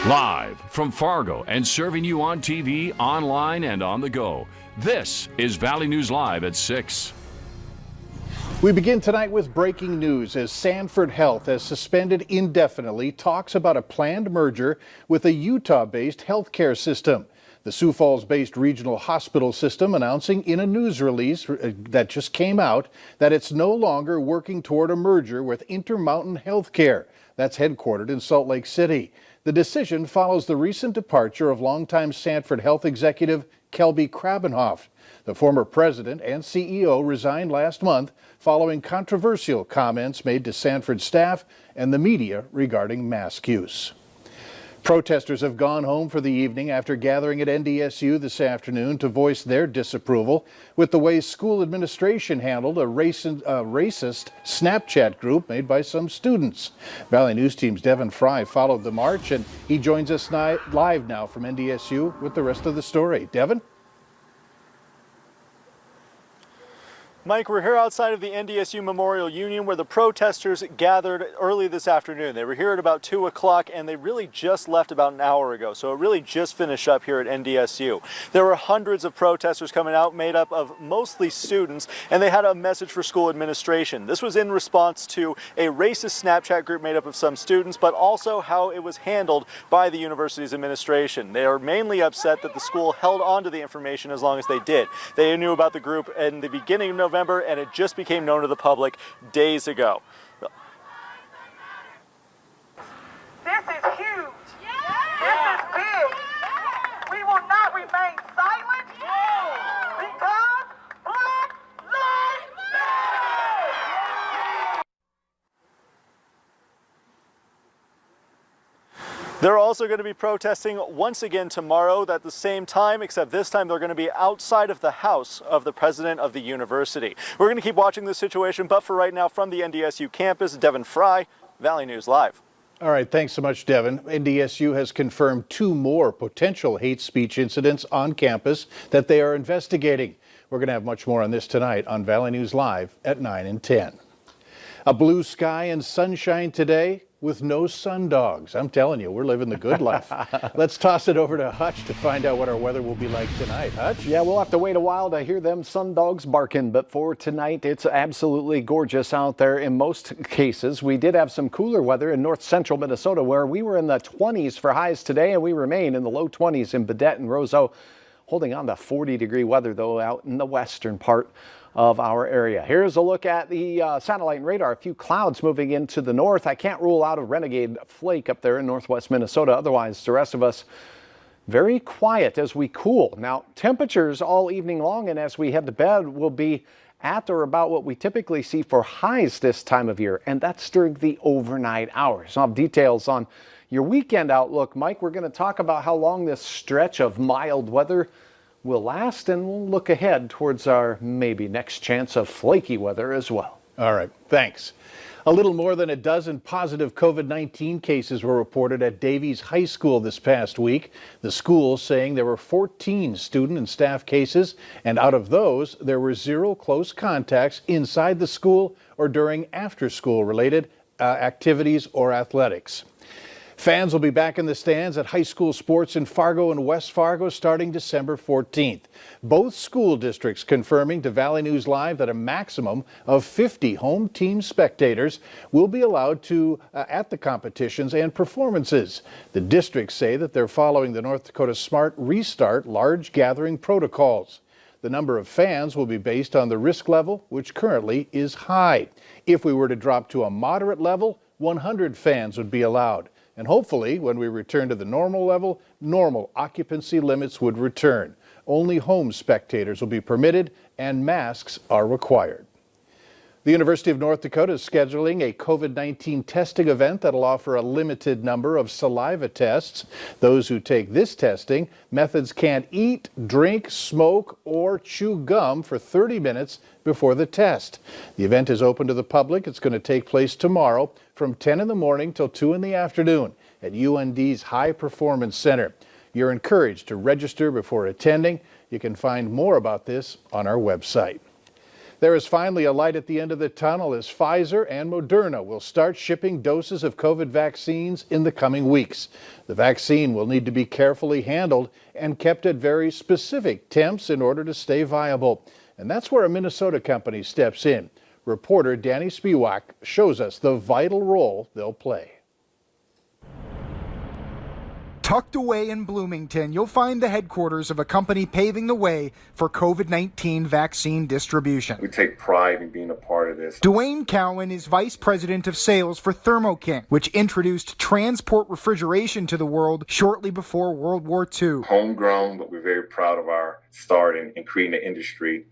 Live from Fargo and serving you on TV, online, and on the go. This is Valley News Live at 6. We begin tonight with breaking news as Sanford Health has suspended indefinitely talks about a planned merger with a Utah-based healthcare system. The Sioux Falls-based regional hospital system announcing in a news release that just came out that it's no longer working toward a merger with Intermountain Healthcare. That's headquartered in Salt Lake City. The decision follows the recent departure of longtime Sanford Health executive Kelby Krabenhoff. The former president and CEO resigned last month following controversial comments made to Sanford staff and the media regarding mask use. Protesters have gone home for the evening after gathering at NDSU this afternoon to voice their disapproval with the way school administration handled a racist Snapchat group made by some students. Valley News Team's Devin Fry followed the march, and he joins us live now from NDSU with the rest of the story. Devin? Mike, we're here outside of the NDSU Memorial Union where the protesters gathered early this afternoon. They were here at about 2 o'clock and they really just left about an hour ago. So it really just finished up here at NDSU. There were hundreds of protesters coming out made up of mostly students, and they had a message for school administration. This was in response to a racist Snapchat group made up of some students, but also how it was handled by the university's administration. They are mainly upset that the school held on to the information as long as they did. They knew about the group in the beginning of November, and it just became known to the public days ago. This is huge. This is big. We will not remain silent because Black Lives Matter. They're also going to be protesting once again tomorrow at the same time, except this time they're going to be outside of the house of the president of the university. We're going to keep watching this situation, but for right now, from the NDSU campus, Devin Fry, Valley News Live. All right, thanks so much, Devin. NDSU has confirmed 2 more potential hate speech incidents on campus that they are investigating. We're going to have much more on this tonight on Valley News Live at 9 and 10. A blue sky and sunshine today with no sundogs. I'm telling you, we're living the good life. Let's toss it over to Hutch to find out what our weather will be like tonight. Hutch? Yeah, we'll have to wait a while to hear them sundogs barking, but for tonight, it's absolutely gorgeous out there in most cases. We did have some cooler weather in north central Minnesota where we were in the 20s for highs today, and we remain in the low 20s in Baudette and Roseau. Holding on to 40-degree weather, though, out in the western part of our area. Here's a look at the satellite and radar. A few clouds moving into the north. I can't rule out a renegade flake up there in northwest Minnesota. Otherwise, the rest of us very quiet as we cool. Now, temperatures all evening long and as we head to bed will be at or about what we typically see for highs this time of year, and that's during the overnight hours. I'll have details on your weekend outlook, Mike. We're going to talk about how long this stretch of mild weather will last, and we'll look ahead towards our maybe next chance of flaky weather as well. All right, thanks. A little more than a dozen positive COVID-19 cases were reported at Davies High School this past week. The school saying there were 14 student and staff cases, and out of those, there were 0 close contacts inside the school or during after-school related activities or athletics. Fans will be back in the stands at high school sports in Fargo and West Fargo starting December 14th. Both school districts confirming to Valley News Live that a maximum of 50 home team spectators will be allowed to at the competitions and performances. The districts say that they're following the North Dakota Smart Restart large gathering protocols. The number of fans will be based on the risk level, which currently is high. If we were to drop to a moderate level, 100 fans would be allowed. And hopefully, when we return to the normal level, normal occupancy limits would return. Only home spectators will be permitted and masks are required. The University of North Dakota is scheduling a COVID-19 testing event that'll offer a limited number of saliva tests. Those who take this testing methods can't eat, drink, smoke, or chew gum for 30 minutes before the test. The event is open to the public. It's going to take place tomorrow from 10 in the morning till 2 in the afternoon at UND's High Performance Center. You're encouraged to register before attending. You can find more about this on our website. There is finally a light at the end of the tunnel as Pfizer and Moderna will start shipping doses of COVID vaccines in the coming weeks. The vaccine will need to be carefully handled and kept at very specific temps in order to stay viable. And that's where a Minnesota company steps in. Reporter Danny Spiewak shows us the vital role they'll play. Tucked away in Bloomington, you'll find the headquarters of a company paving the way for COVID-19 vaccine distribution. We take pride in being a part of this. Dwayne Cowan is vice president of sales for Thermo King, which introduced transport refrigeration to the world shortly before World War II. Homegrown, but we're very proud of our start in creating the industry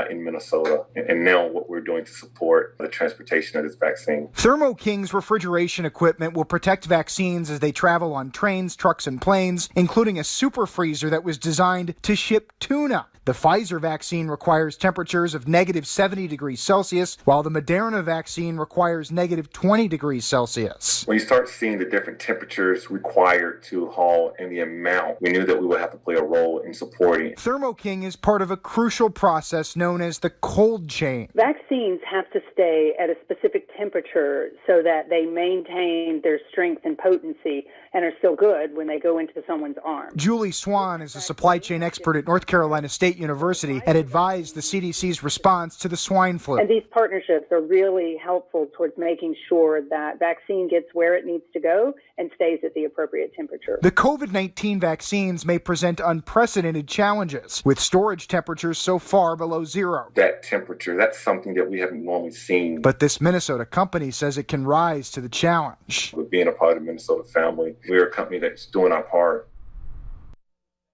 in Minnesota, and now what we're doing to support the transportation of this vaccine. Thermo King's refrigeration equipment will protect vaccines as they travel on trains, trucks, and planes, including a super freezer that was designed to ship tuna. The Pfizer vaccine requires temperatures of negative 70 degrees Celsius, while the Moderna vaccine requires negative 20 degrees Celsius. When you start seeing the different temperatures required to haul and the amount, we knew that we would have to play a role in supporting. Thermo King is part of a crucial process known as the cold chain. Vaccines have to stay at a specific temperature so that they maintain their strength and potency and are still good when they go into someone's arm. Julie Swan is a supply chain expert at North Carolina State University and advised the CDC's response to the swine flu. And these partnerships are really helpful towards making sure that vaccine gets where it needs to go and stays at the appropriate temperature. The COVID-19 vaccines may present unprecedented challenges, with storage temperatures so far below zero. That temperature, that's something that we haven't normally seen. But this Minnesota company says it can rise to the challenge. With being a part of the Minnesota family, we're a company that's doing our part.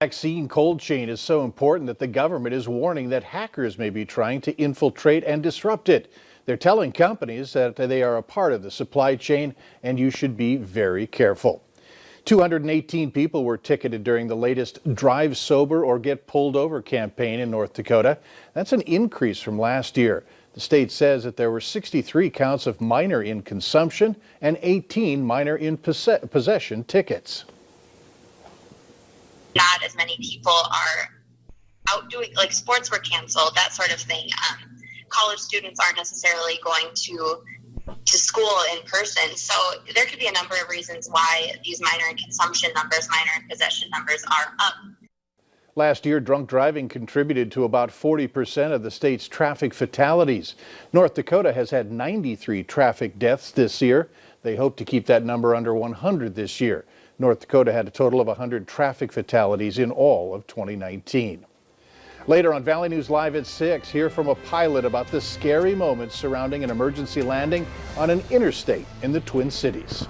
Vaccine cold chain is so important that the government is warning that hackers may be trying to infiltrate and disrupt it. They're telling companies that they are a part of the supply chain and you should be very careful. 218 people were ticketed during the latest Drive Sober or Get Pulled Over campaign in North Dakota. That's an increase from last year. The state says that there were 63 counts of minor in consumption and 18 minor in possession tickets. Not as many people are out doing, like sports were canceled, that sort of thing. College students aren't necessarily going to school in person. So there could be a number of reasons why these minor in consumption numbers, minor in possession numbers are up. Last year, drunk driving contributed to about 40% of the state's traffic fatalities. North Dakota has had 93 traffic deaths this year. They hope to keep that number under 100 this year. North Dakota had a total of 100 traffic fatalities in all of 2019. Later on Valley News Live at 6, hear from a pilot about the scary moments surrounding an emergency landing on an interstate in the Twin Cities.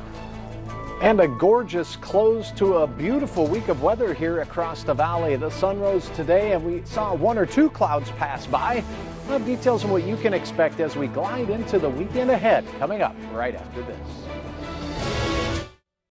And a gorgeous close to a beautiful week of weather here across the valley. The sun rose today and we saw one or two clouds pass by. We'll have details on what you can expect as we glide into the weekend ahead coming up right after this.